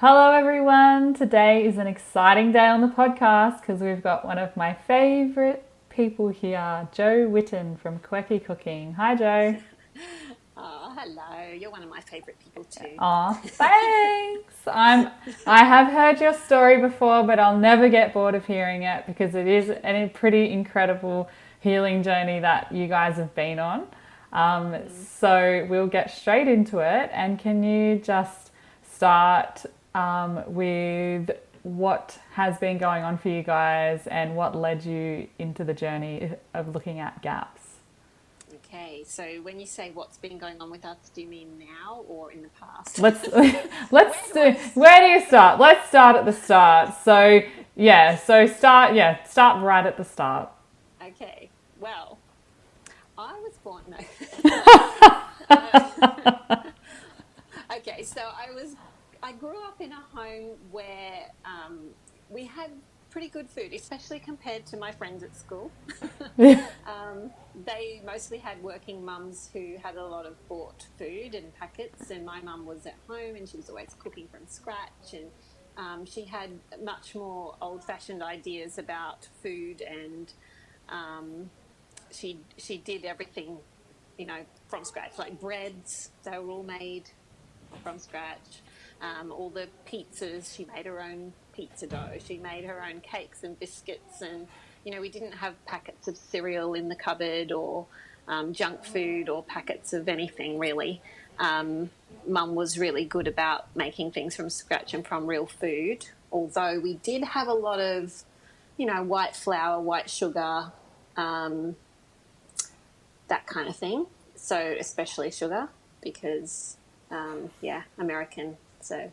Hello, everyone. Today is an exciting day on the podcast because we've got one of my favourite people here, Jo Whitton from Quirky Cooking. Hi, Jo. Oh, hello. You're one of my favourite people too. Aw, thanks. I have heard your story before, but I'll never get bored of hearing it because it is a pretty incredible healing journey that you guys have been on. So we'll get straight into it. And can you just start with what has been going on for you guys and what led you into the journey of looking at gaps? Okay, so when you say what's been going on with us, do you mean now or in the past? Let's do. Where do you start? Let's start at the start. Start right at the start. Okay, well, I was born. No. Okay, so I grew up in a home where we had pretty good food, especially compared to my friends at school. They mostly had working mums who had a lot of bought food and packets, and my mum was at home and she was always cooking from scratch, and she had much more old-fashioned ideas about food, and she did everything, from scratch, like breads. They were all made from scratch. All the pizzas, she made her own pizza dough. She made her own cakes and biscuits, and we didn't have packets of cereal in the cupboard or junk food or packets of anything really. Mum was really good about making things from scratch and from real food, although we did have a lot of, white flour, white sugar, that kind of thing. So especially sugar because, American, so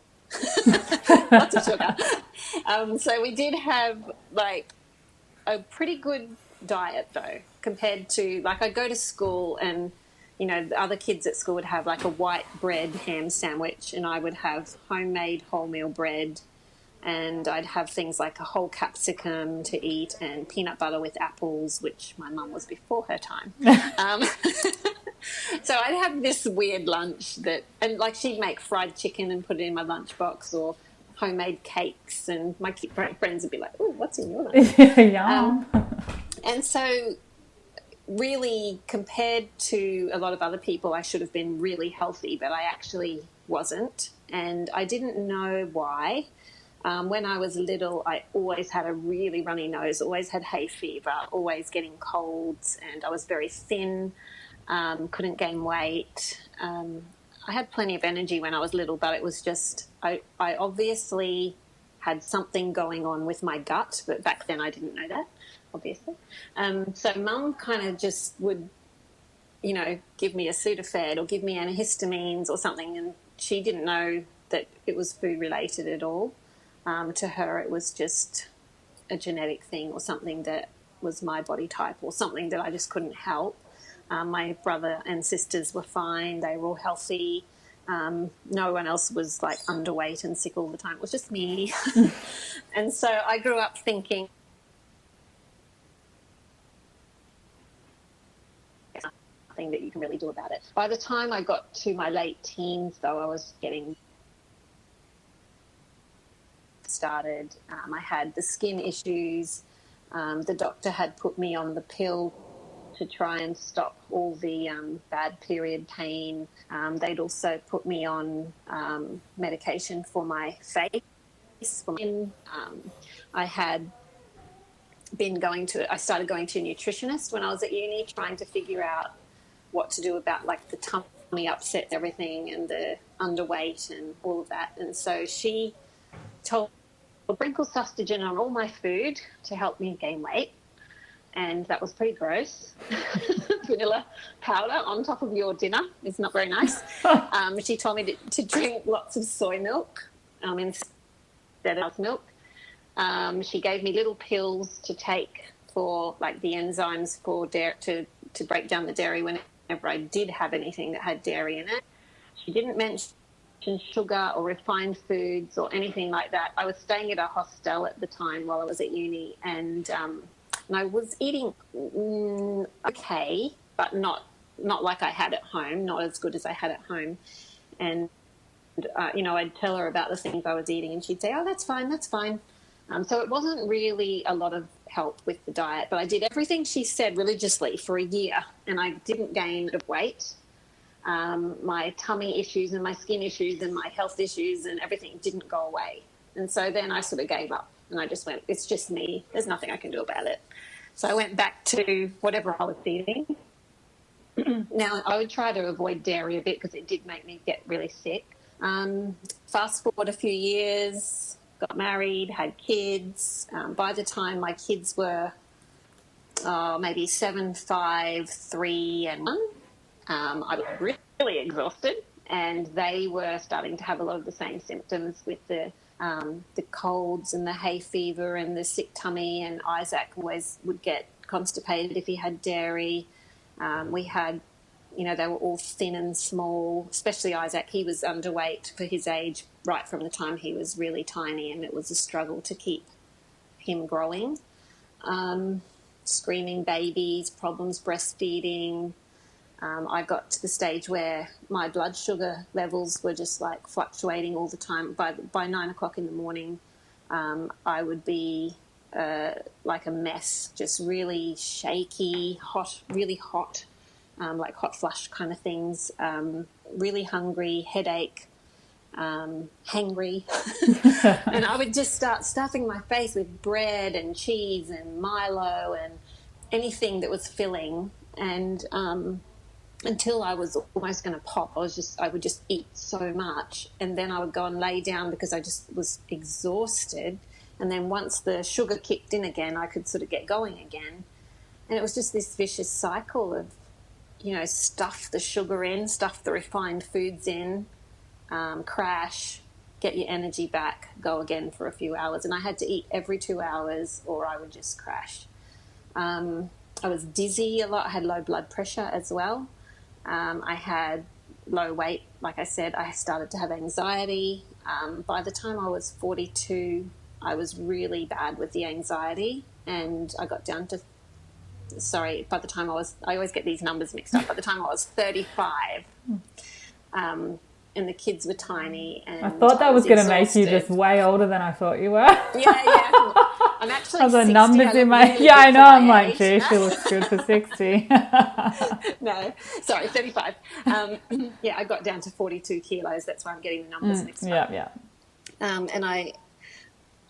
lots of sugar. So we did have like a pretty good diet though, compared to I'd go to school and, the other kids at school would have like a white bread ham sandwich and I would have homemade wholemeal bread, and I'd have things like a whole capsicum to eat and peanut butter with apples, which my mum was before her time. So I'd have this weird lunch and she'd make fried chicken and put it in my lunchbox, or homemade cakes, and my friends would be like, "Oh, what's in your lunch?" Yum. And so really, compared to a lot of other people, I should have been really healthy, but I actually wasn't, and I didn't know why. When I was little, I always had a really runny nose, always had hay fever, always getting colds, and I was very thin, couldn't gain weight. I had plenty of energy when I was little, but it was just, I obviously had something going on with my gut, but back then I didn't know that, obviously. So Mum kind of just would, give me a Sudafed or give me antihistamines or something, and she didn't know that it was food-related at all. To her, it was just a genetic thing or something that was my body type or something that I just couldn't help. My brother and sisters were fine. They were all healthy. No one else was like underweight and sick all the time. It was just me. And so I grew up thinking there's nothing that you can really do about it. By the time I got to my late teens, though, I was getting started. I had the skin issues. The doctor had put me on the pill to try and stop all the bad period pain. They'd also put me on medication for my face. I started going to a nutritionist when I was at uni, trying to figure out what to do about like the tummy upset and everything, and the underweight and all of that. And so she told me to sprinkle sustagen on all my food to help me gain weight. And that was pretty gross. Vanilla powder on top of your dinner is not very nice. She told me to drink lots of soy milk instead of milk. She gave me little pills to take for like the enzymes for dairy, to break down the dairy whenever I did have anything that had dairy in it. She didn't mention sugar or refined foods or anything like that. I was staying at a hostel at the time while I was at uni, and I was eating okay, but not like I had at home, not as good as I had at home. And I'd tell her about the things I was eating and she'd say, oh, that's fine, that's fine. So it wasn't really a lot of help with the diet, but I did everything she said religiously for a year and I didn't gain a bit of weight. My tummy issues and my skin issues and my health issues and everything didn't go away. And so then I sort of gave up and I just went, it's just me. There's nothing I can do about it. So I went back to whatever I was eating. Now, I would try to avoid dairy a bit because it did make me get really sick. Fast forward a few years, got married, had kids. By the time my kids were maybe 7, 5, 3 and 1, I was really exhausted and they were starting to have a lot of the same symptoms with the colds and the hay fever and the sick tummy, and Isaac always would get constipated if he had dairy. We had, they were all thin and small, especially Isaac. He was underweight for his age right from the time he was really tiny, and it was a struggle to keep him growing. Screaming babies, problems breastfeeding. I got to the stage where my blood sugar levels were just like fluctuating all the time. By 9 o'clock in the morning, I would be like a mess, just really shaky, hot, really hot, like hot flush kind of things, really hungry, headache, hangry. And I would just start stuffing my face with bread and cheese and Milo and anything that was filling. And until I was almost going to pop, I would just eat so much. And then I would go and lay down because I just was exhausted. And then once the sugar kicked in again, I could sort of get going again. And it was just this vicious cycle of, stuff the sugar in, stuff the refined foods in, crash, get your energy back, go again for a few hours. And I had to eat every 2 hours or I would just crash. I was dizzy a lot. I had low blood pressure as well. I had low weight. Like I said, I started to have anxiety. By the time I was 42, I was really bad with the anxiety, and I got down to, by the time I always get these numbers mixed up, by the time I was 35, and the kids were tiny. And I thought that was going to make you just way older than I thought you were. Yeah. I'm actually 60. The numbers in my... really yeah, I know. I'm like, age. gee, she looks good for 60. No, sorry, 35. I got down to 42 kilos. That's why I'm getting the numbers mixed up. Yeah. And I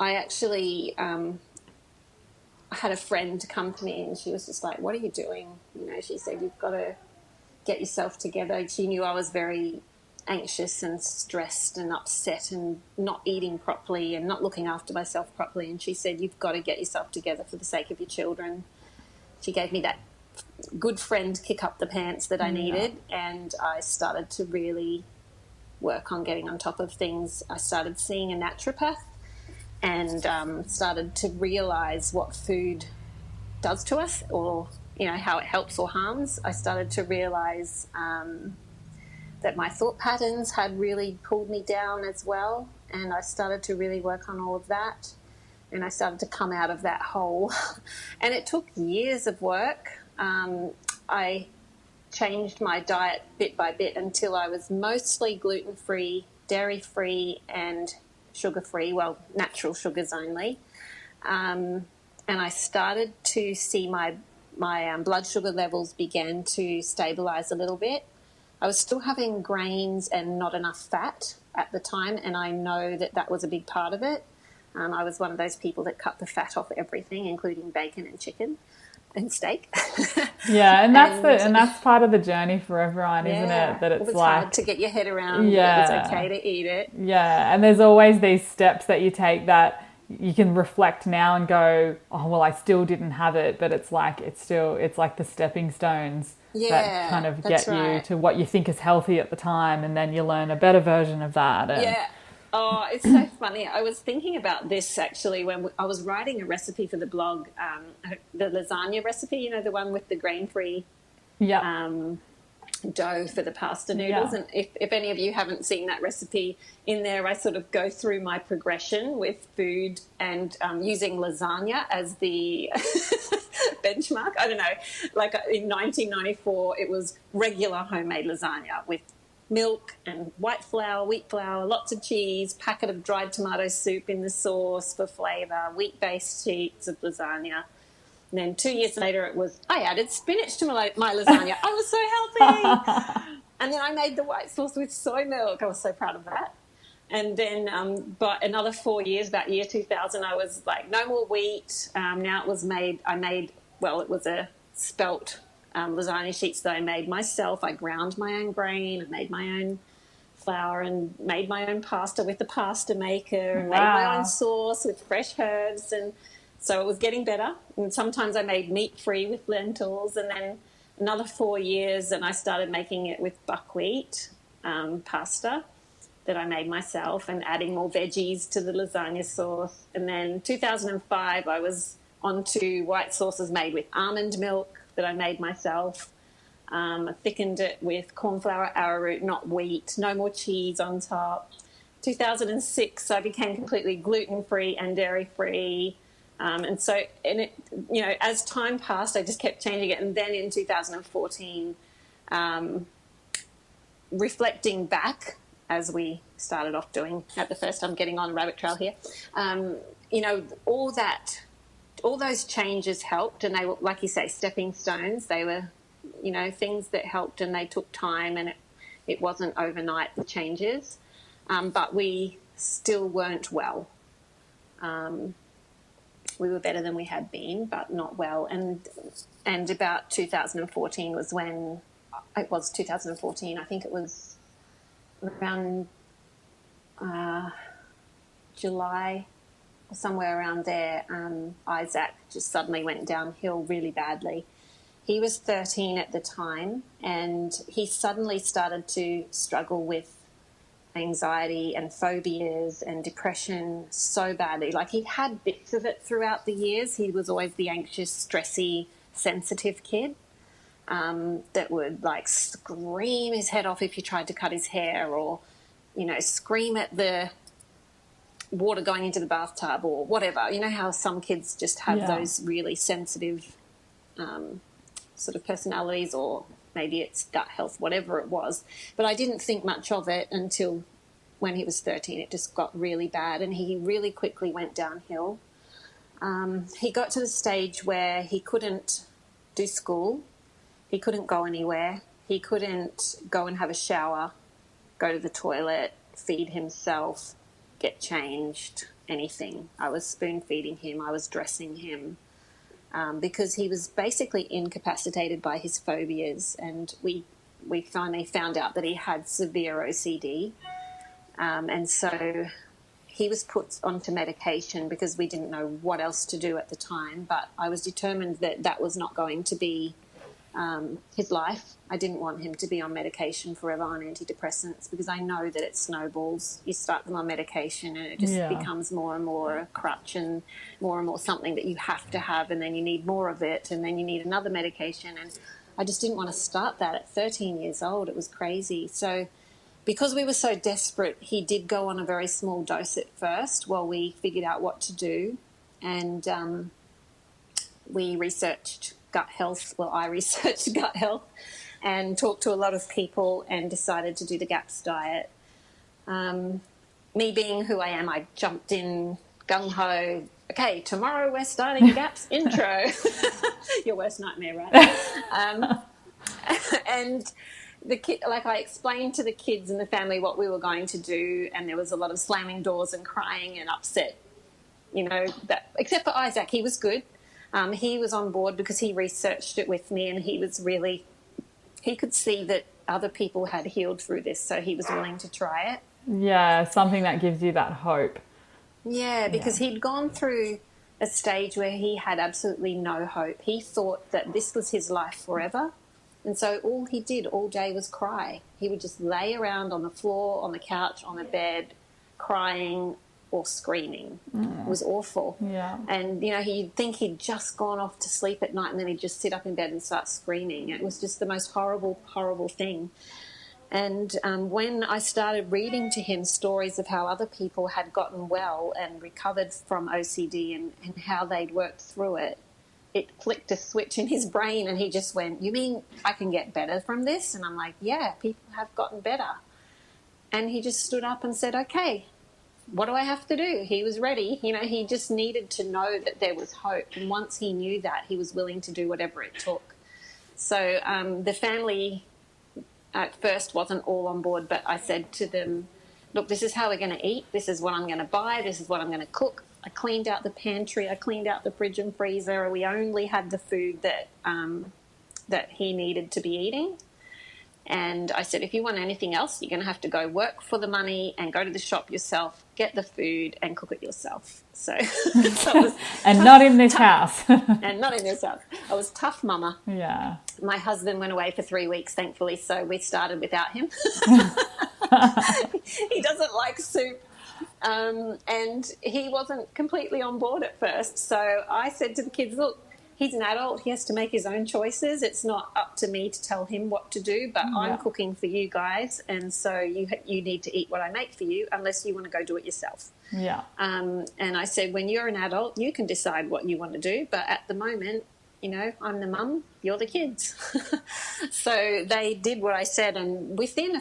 actually had a friend come to me and she was just like, what are you doing? She said, you've got to get yourself together. She knew I was very anxious and stressed and upset and not eating properly and not looking after myself properly. And she said, you've got to get yourself together for the sake of your children. She gave me that good friend kick up the pants that I needed, and I started to really work on getting on top of things. I started seeing a naturopath and started to realise what food does to us, or how it helps or harms. I started to realise that my thought patterns had really pulled me down as well, and I started to really work on all of that, and I started to come out of that hole. And it took years of work. I changed my diet bit by bit until I was mostly gluten-free, dairy-free and sugar-free, well, natural sugars only. And I started to see my blood sugar levels began to stabilise a little bit. I was still having grains and not enough fat at the time, and I know that was a big part of it. I was one of those people that cut the fat off everything, including bacon and chicken and steak. Yeah, and that's part of the journey for everyone, isn't it? That it's like hard to get your head around. Yeah, it's okay to eat it. Yeah, and there's always these steps that you take that you can reflect now and go, oh well, I still didn't have it, but it's like the stepping stones that kind of get you to what you think is healthy at the time, and then you learn a better version of that. And Oh, it's so funny. I was thinking about this actually when I was writing a recipe for the blog, the lasagna recipe, the one with the grain-free dough for the pasta noodles. And if any of you haven't seen that recipe, in there I sort of go through my progression with food and using lasagna as the benchmark. I don't know, like in 1994 it was regular homemade lasagna with milk and white flour, wheat flour, lots of cheese, packet of dried tomato soup in the sauce for flavour, wheat-based sheets of lasagna. And then 2 years later, I added spinach to my lasagna. I was so healthy. And then I made the white sauce with soy milk. I was so proud of that. And then, but another 4 years, about year 2000, I was like, no more wheat. Now it was it was a spelt lasagna sheets that I made myself. I ground my own grain, I made my own flour and made my own pasta with the pasta maker and made my own sauce with fresh herbs. And so it was getting better. And sometimes I made meat-free with lentils. And then another 4 years, and I started making it with buckwheat pasta that I made myself and adding more veggies to the lasagna sauce. And then 2005, I was onto white sauces made with almond milk that I made myself. I thickened it with corn flour, arrowroot, not wheat, no more cheese on top. 2006, I became completely gluten-free and dairy-free. As time passed, I just kept changing it. And then in 2014, reflecting back, as we started off doing at the first, I'm getting on a rabbit trail here, all those changes helped, and they were, like you say, stepping stones. They were, things that helped, and they took time, and it wasn't overnight, the changes. But we still weren't well. We were better than we had been, but not well. And about 2014 was when, it was 2014, I think it was around July or somewhere around there, Isaac just suddenly went downhill really badly. He was 13 at the time, and he suddenly started to struggle with anxiety and phobias and depression so badly. Like, he had bits of it throughout the years. He was always the anxious, stressy, sensitive kid that would like scream his head off if you tried to cut his hair, or scream at the water going into the bathtub or whatever. You know how some kids just have those really sensitive sort of personalities, or maybe it's gut health, whatever it was. But I didn't think much of it until when he was 13. It just got really bad, and he really quickly went downhill. He got to the stage where he couldn't do school. He couldn't go anywhere. He couldn't go and have a shower, go to the toilet, feed himself, get changed, anything. I was spoon feeding him. I was dressing him. Because he was basically incapacitated by his phobias, and we finally found out that he had severe OCD, and so he was put onto medication because we didn't know what else to do at the time. But I was determined that that was not going to be his life. I didn't want him to be on medication forever on antidepressants, because I know that it snowballs. You start them on medication and it just becomes more and more a crutch and more something that you have to have, and then you need more of it, and then you need another medication. And I just didn't want to start that at 13 years old. It was crazy. So because we were so desperate, he did go on a very small dose at first while we figured out what to do. And we researched gut health. Well, I researched gut health and talked to a lot of people and decided to do the GAPS diet. Me being who I am, I jumped in gung-ho. Okay, tomorrow we're starting GAPS intro. Your worst nightmare, right? And the kid, like, I explained to the kids and the family what we were going to do, and there was a lot of slamming doors and crying and upset. That except for Isaac, he was good. He was on board because he researched it with me, and he could see that other people had healed through this, so he was willing to try it. Yeah, something that gives you that hope. Yeah, because he'd gone through a stage where he had absolutely no hope. He thought that this was his life forever, and so all he did all day was cry. He would just lay around on the floor, on the couch, on the bed, crying or screaming. It was awful. Yeah. And, he'd think he'd just gone off to sleep at night, and then he'd just sit up in bed and start screaming. It was just the most horrible, horrible thing. And when I started reading to him stories of how other people had gotten well and recovered from OCD and how they'd worked through it, it flicked a switch in his brain and he just went, "You mean I can get better from this?" And I'm like, "Yeah, people have gotten better." And he just stood up and said, "Okay, what do I have to do?" He was ready. You know, he just needed to know that there was hope. And once he knew that, he was willing to do whatever it took. So the family at first wasn't all on board, but I said to them, "Look, this is how we're going to eat. This is what I'm going to buy. This is what I'm going to cook." I cleaned out the pantry. I cleaned out the fridge and freezer. We only had the food that that he needed to be eating. And I said, if you want anything else, you're going to have to go work for the money and go to the shop yourself, get the food and cook it yourself. So, and not in this house. And not in this house. I was tough mama. Yeah. My husband went away for 3 weeks, thankfully, so we started without him. He doesn't like soup. And he wasn't completely on board at first. So I said to the kids, look, he's an adult. He has to make his own choices. It's not up to me to tell him what to do, but I'm cooking for you guys. And so you need to eat what I make for you unless you want to go do it yourself. Yeah. And I said, when you're an adult, you can decide what you want to do. But at the moment, you know, I'm the mum, you're the kids. So they did what I said. And within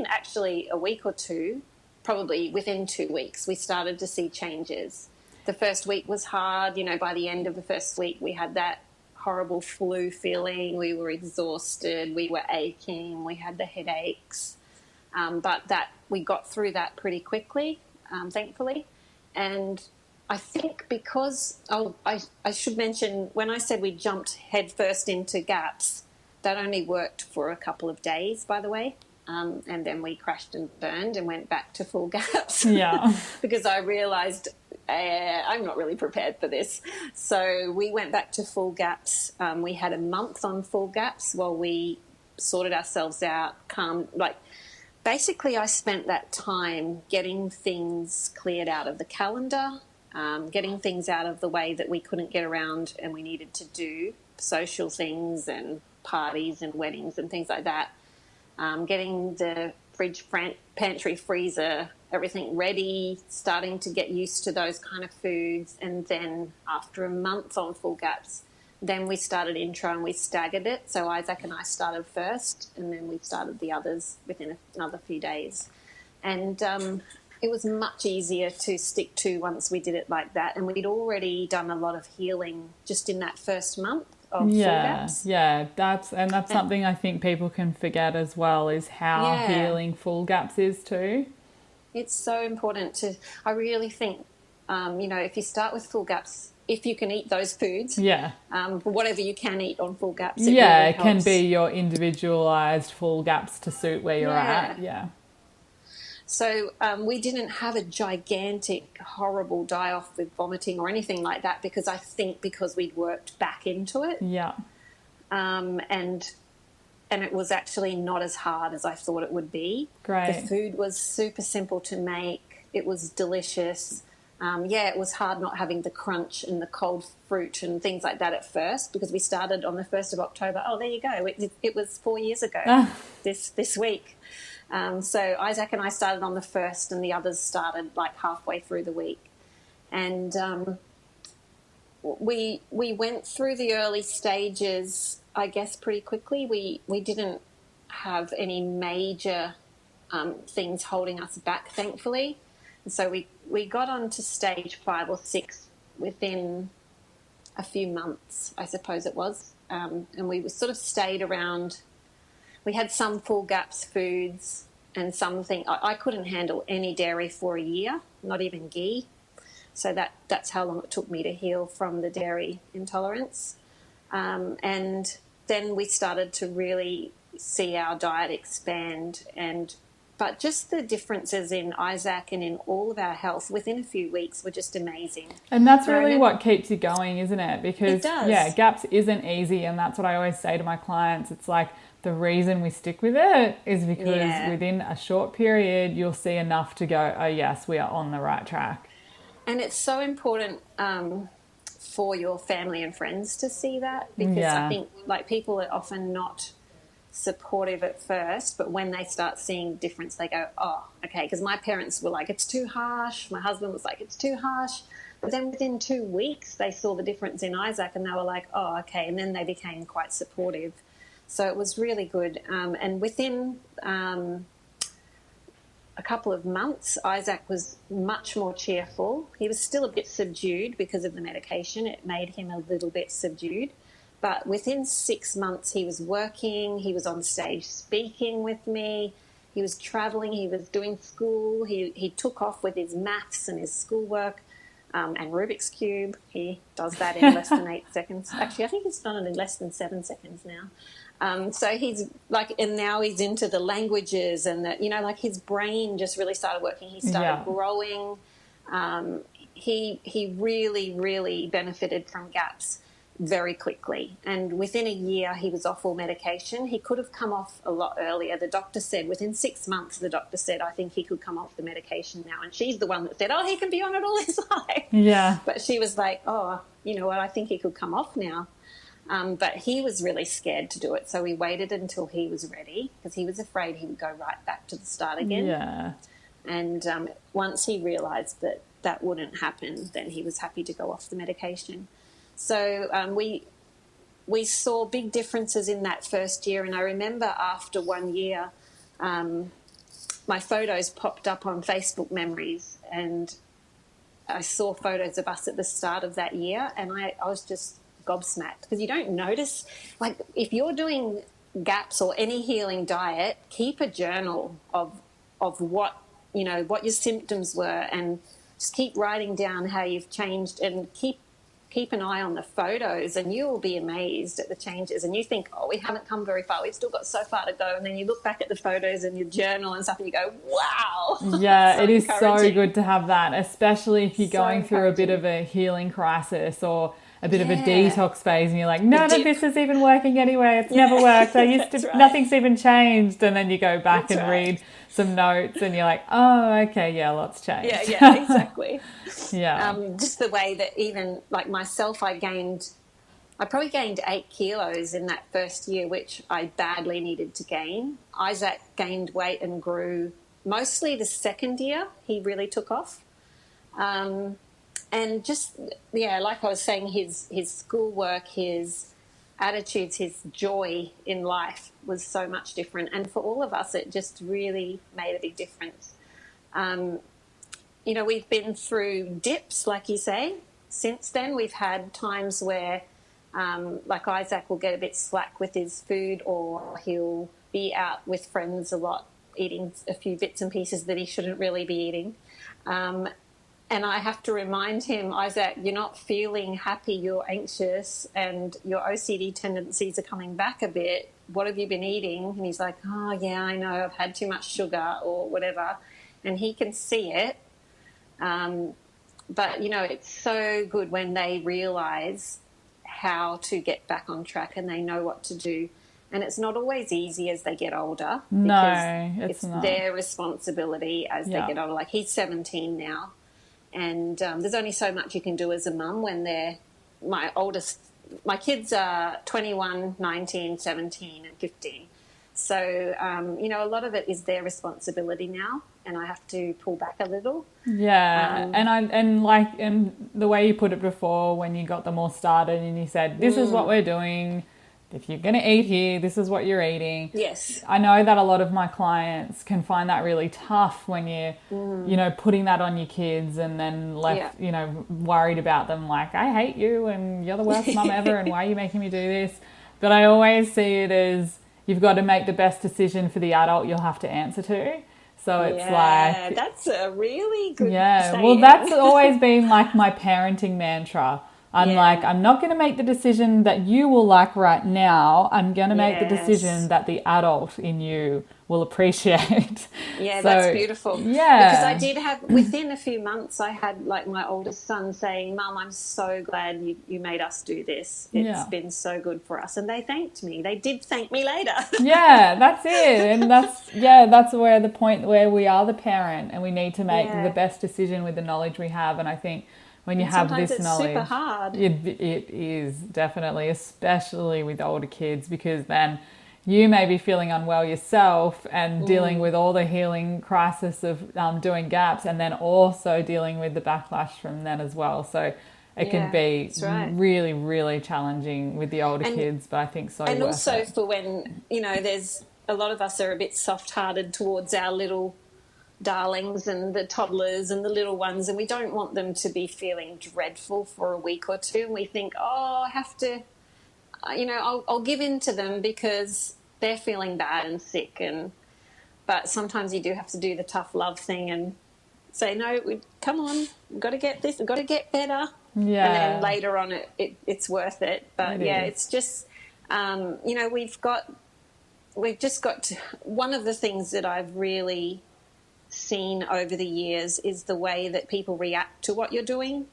actually a week or two, probably within 2 weeks, we started to see changes. The first week was hard. You know, by the end of the first week, we had that horrible flu feeling. We were exhausted. We were aching. We had the headaches. But we got through that pretty quickly, thankfully. And I think because, I should mention, when I said we jumped headfirst into gaps, that only worked for a couple of days, by the way. And then we crashed and burned and went back to full gaps. Yeah. Because I realised I'm not really prepared for this. So we went back to full gaps. We had a month on full gaps while we sorted ourselves out, basically I spent that time getting things cleared out of the calendar, getting things out of the way that we couldn't get around and we needed to do, social things and parties and weddings and things like that. Getting the fridge, pantry, freezer, everything ready, starting to get used to those kind of foods. And then after a month on full gaps, then we started intro and we staggered it. So Isaac and I started first and then we started the others within another few days. And it was much easier to stick to once we did it like that. And we'd already done a lot of healing just in that first month. Full gaps. Yeah, that's something I think people can forget as well, is how healing full gaps is too. It's so important I really think, if you start with full gaps, if you can eat those foods, whatever you can eat on full gaps, it really helps. Can be your individualized full gaps to suit where you're at. Yeah. So we didn't have a gigantic, horrible die-off with vomiting or anything like that because we'd worked back into it. Yeah. And it was actually not as hard as I thought it would be. Great. The food was super simple to make. It was delicious. It was hard not having the crunch and the cold fruit and things like that at first because we started on the 1st of October. Oh, there you go. It was 4 years ago this week. So Isaac and I started on the 1st and the others started like halfway through the week. And we went through the early stages, I guess, pretty quickly. We didn't have any major things holding us back, thankfully. And so we got on to stage 5 or 6 within a few months, I suppose it was. And we sort of stayed around. We had some full gaps foods and something. I couldn't handle any dairy for a year, not even ghee. So that's how long it took me to heal from the dairy intolerance. And then we started to really see our diet expand. But just the differences in Isaac and in all of our health within a few weeks were just amazing. And that's really what keeps you going, isn't it? Because, it does. gaps isn't easy. And that's what I always say to my clients. It's like the reason we stick with it is because within a short period, you'll see enough to go, oh, yes, we are on the right track. And it's so important for your family and friends to see that because I think, people are often not supportive at first, but when they start seeing difference, they go, oh, okay. Because my parents were like, it's too harsh. My husband was like, it's too harsh. But then within 2 weeks, they saw the difference in Isaac and they were like, oh, okay. And then they became quite supportive. So it was really good. And within a couple of months, Isaac was much more cheerful. He was still a bit subdued because of the medication. It made him a little bit subdued. But within 6 months, he was working. He was on stage speaking with me. He was travelling. He was doing school. He took off with his maths and his schoolwork and Rubik's Cube. He does that in less than 8 seconds. Actually, I think he's done it in less than 7 seconds now. So he's like, and now he's into the languages and the, you know, like his brain just really started working. He started growing. He really, really benefited from GAPS very quickly. And within a year, he was off all medication. He could have come off a lot earlier. The doctor said within 6 months, the doctor said, I think he could come off the medication now. And she's the one that said, oh, he can be on it all his life. Yeah. But she was like, oh, you know what, I think he could come off now. But he was really scared to do it. So we waited until he was ready because he was afraid he would go right back to the start again. Yeah. And once he realised that that wouldn't happen, then he was happy to go off the medication. So we saw big differences in that first year. And I remember after 1 year, my photos popped up on Facebook Memories and I saw photos of us at the start of that year and I was just gobsmacked because you don't notice, like if you're doing GAPS or any healing diet, keep a journal of what, you know, what your symptoms were and just keep writing down how you've changed and keep an eye on the photos and you will be amazed at the changes and you think, oh, we haven't come very far, we've still got so far to go, and then you look back at the photos and your journal and stuff and you go, wow. Yeah. So it is so good to have that, especially if you're going through a bit of a healing crisis or a bit of a detox phase and you're like, none of this is even working anyway, it's never worked, I used to, nothing's even changed, and then you go back and read some notes and you're like, oh, okay, yeah, lots changed. Yeah, exactly. Just the way that even like myself, I probably gained 8 kilos in that first year, which I badly needed to gain. Isaac gained weight and grew mostly the second year. He really took off. And just, like I was saying, his schoolwork, his attitudes, his joy in life was so much different. And for all of us, it just really made a big difference. You know, we've been through dips, like you say. Since then, we've had times where, like Isaac will get a bit slack with his food or he'll be out with friends a lot, eating a few bits and pieces that he shouldn't really be eating. And I have to remind him, Isaac, you're not feeling happy, you're anxious and your OCD tendencies are coming back a bit. What have you been eating? And he's like, oh, yeah, I know, I've had too much sugar or whatever. And he can see it. But, you know, it's so good when they realise how to get back on track and they know what to do. And it's not always easy as they get older. No, it's not. Their responsibility as they get older. Like he's 17 now. And there's only so much you can do as a mum when they're my kids are 21, 19, 17 and 15. So, you know, a lot of it is their responsibility now and I have to pull back a little. Yeah. And the way you put it before when you got them all started and you said, this is what we're doing. If you're going to eat here, this is what you're eating. Yes. I know that a lot of my clients can find that really tough when you're, you know, putting that on your kids and then left, you know, worried about them like, I hate you and you're the worst mum ever and why are you making me do this? But I always see it as you've got to make the best decision for the adult you'll have to answer to. So it's like... that's a really good saying. Well, that's always been like my parenting mantra. I'm like, I'm not going to make the decision that you will like right now. I'm going to make the decision that the adult in you will appreciate. Yeah, so, that's beautiful. Yeah. Because I did have, within a few months, I had like my oldest son saying, Mum, I'm so glad you made us do this. It's been so good for us. And they thanked me. They did thank me later. Yeah, that's it. And that's where the point where we are the parent and we need to make the best decision with the knowledge we have. And I think when you have this knowledge, super hard. It is definitely, especially with older kids, because then you may be feeling unwell yourself and dealing with all the healing crisis of doing gaps, and then also dealing with the backlash from then as well. So it can be that's right. really, really challenging with the older kids, but I think so And worth also it. for when, there's a lot of us are a bit soft-hearted towards our little darlings and the toddlers and the little ones, and we don't want them to be feeling dreadful for a week or two. And we think, I have to, I'll give in to them because they're feeling bad and sick. But sometimes you do have to do the tough love thing and say, no, come on, we've got to get this, we've got to get better. Yeah. And then later on it's worth it. But it's just, we've just got to, one of the things that I've really seen over the years is the way that people react to what you're doing.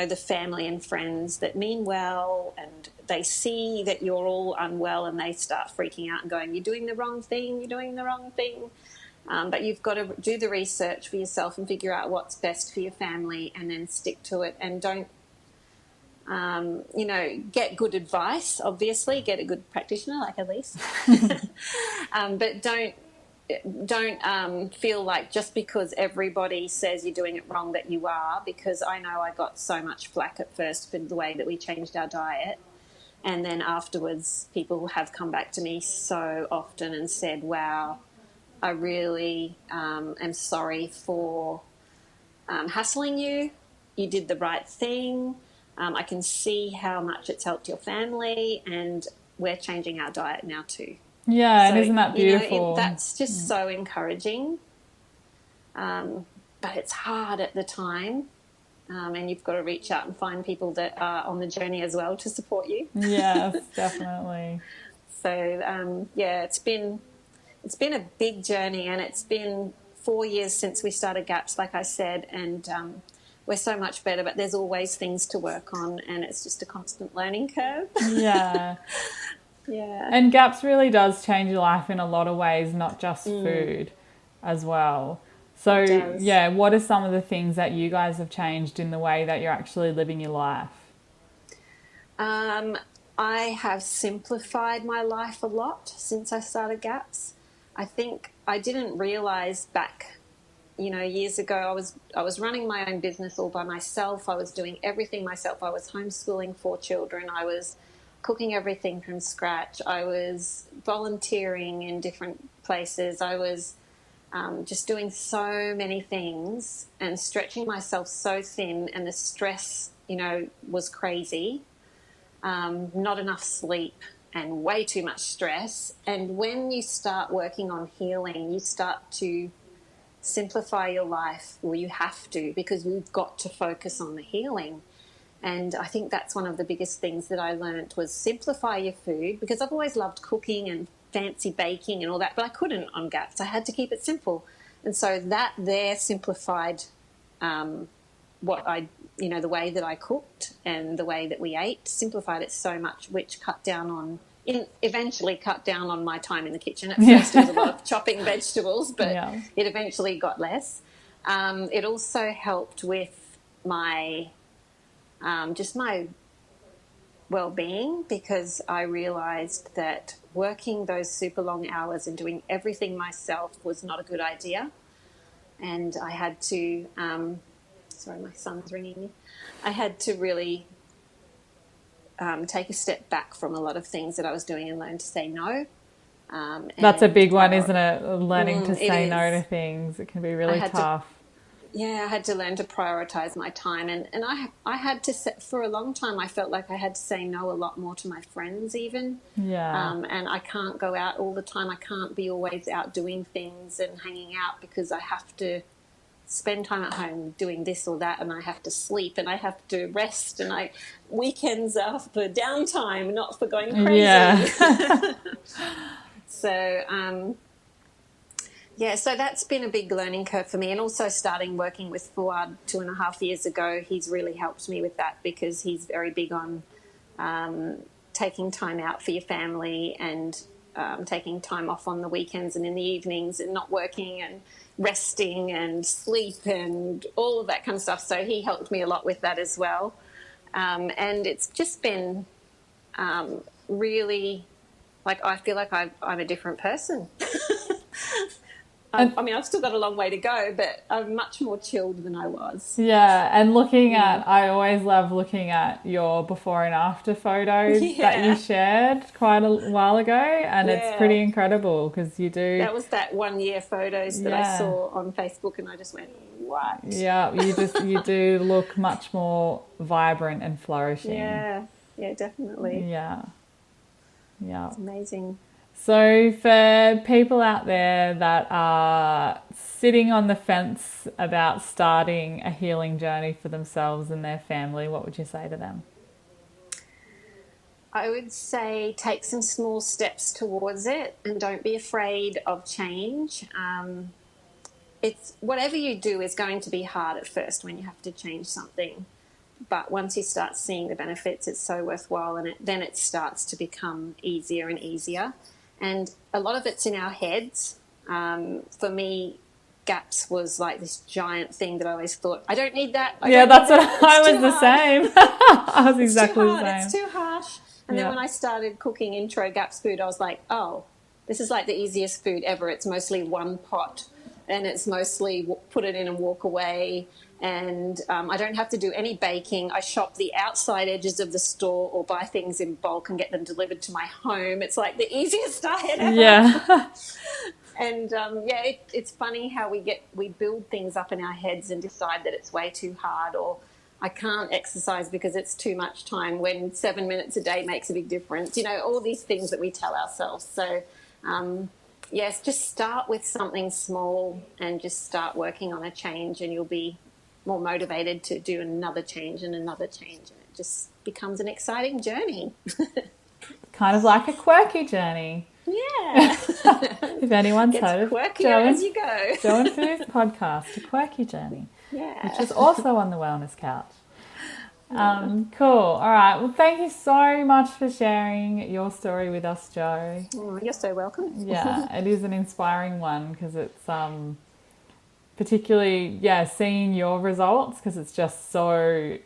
The family and friends that mean well, and they see that you're all unwell and they start freaking out and going, you're doing the wrong thing, you're doing the wrong thing. But you've got to do the research for yourself and figure out what's best for your family and then stick to it, and don't, get good advice, obviously, get a good practitioner like Elise. But don't feel like just because everybody says you're doing it wrong that you are, because I know I got so much flack at first for the way that we changed our diet, and then afterwards people have come back to me so often and said, wow, I really am sorry for hassling you. You did the right thing. I can see how much it's helped your family, and we're changing our diet now too. Yeah, and isn't that beautiful? That's just so encouraging. But it's hard at the time, and you've got to reach out and find people that are on the journey as well to support you. Yes, definitely. So, it's been a big journey, and it's been 4 years since we started GAPS, like I said, and we're so much better, but there's always things to work on, and it's just a constant learning curve. Yeah. Yeah. And GAPS really does change your life in a lot of ways, not just food as well. So, what are some of the things that you guys have changed in the way that you're actually living your life? I have simplified my life a lot since I started GAPS. I think I didn't realise back, years ago, I was running my own business all by myself. I was doing everything myself. I was homeschooling 4 children. I was cooking everything from scratch. I was volunteering in different places. I was just doing so many things and stretching myself so thin, and the stress, was crazy. Not enough sleep and way too much stress. And when you start working on healing, you start to simplify your life. Well, you have to, because you've got to focus on the healing. And I think that's one of the biggest things that I learned was simplify your food, because I've always loved cooking and fancy baking and all that, but I couldn't on GAPS. I had to keep it simple. And so that there simplified what I, the way that I cooked and the way that we ate, simplified it so much, which eventually cut down on my time in the kitchen. At first it was a lot of chopping vegetables, but it eventually got less. It also helped with my just my well-being, because I realised that working those super long hours and doing everything myself was not a good idea. And I had to, sorry, my son's ringing me. I had to really take a step back from a lot of things that I was doing and learn to say no. That's a big one, isn't it? Learning to say no to things. It can be really tough. I had to learn to prioritise my time, and I had to for a long time. I felt like I had to say no a lot more to my friends, even. And I can't go out all the time. I can't be always out doing things and hanging out, because I have to spend time at home doing this or that, and I have to sleep and I have to rest, and weekends are for downtime, not for going crazy. Yeah. So that's been a big learning curve for me, and also starting working with Fuad 2.5 years ago, he's really helped me with that, because he's very big on taking time out for your family, and taking time off on the weekends and in the evenings, and not working and resting and sleep and all of that kind of stuff. So he helped me a lot with that as well. And it's just been really like I feel like I'm a different person. And, I mean, I've still got a long way to go, but I'm much more chilled than I was. yeah, and I always love looking at your before and after photos that you Yeah, shared quite a while ago, and it's yeah. pretty incredible because you do, That was that 1 year photos that I yeah, saw on Facebook, and I just went, what? yeah, you do look much more vibrant and flourishing. Yeah, yeah, definitely. Yeah, yeah. It's amazing. So, for people out there that are sitting on the fence about starting a healing journey for themselves and their family, what would you say to them? I would say take some small steps towards it and don't be afraid of change. It's whatever you do is going to be hard at first when you have to change something. But once you start seeing the benefits, it's so worthwhile, and then it starts to become easier and easier. And a lot of it's in our heads. For me, gaps was like this giant thing that I always thought, I don't need that. Yeah, that's what I was the Hard. same. I was It's too exactly the hard. same. It's too harsh. And Yeah. then when I started cooking intro gaps food, I was like, oh, this is like the easiest food ever. It's mostly one pot, and it's mostly put it in and walk away. And I don't have to do any baking. I shop the outside edges of the store or buy things in bulk and get them delivered to my home. It's like the easiest diet ever. Yeah. And it's funny how we build things up in our heads and decide that it's way too hard, or I can't exercise because it's too much time, when 7 minutes a day makes a big difference. You know, all these things that we tell ourselves. So, yes, just start with something small and just start working on a change, and you'll be more motivated to do another change and another change. And it just becomes an exciting journey. Kind of like a quirky journey. Yeah. If anyone's Gets heard of quirkier as you go. Joe and Fu's podcast, A Quirky Journey, Yeah. which is also on the Wellness Couch. Cool. All right. Well, thank you so much for sharing your story with us, Joe. Oh, you're so welcome. Yeah, it is an inspiring one because it's particularly, seeing your results, because it's just so,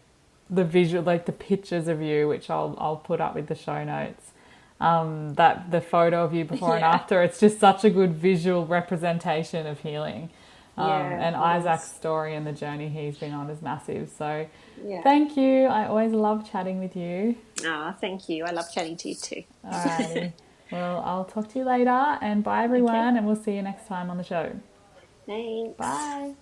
the visual, like the pictures of you, which I'll put up with the show notes. That the photo of you before and after, it's just such a good visual representation of healing. And Isaac's story and the journey he's been on is massive. So thank you. I always love chatting with you. Oh, thank you. I love chatting to you too. Alrighty. Well, I'll talk to you later, and bye everyone, and we'll see you next time on the show. Thanks. Bye.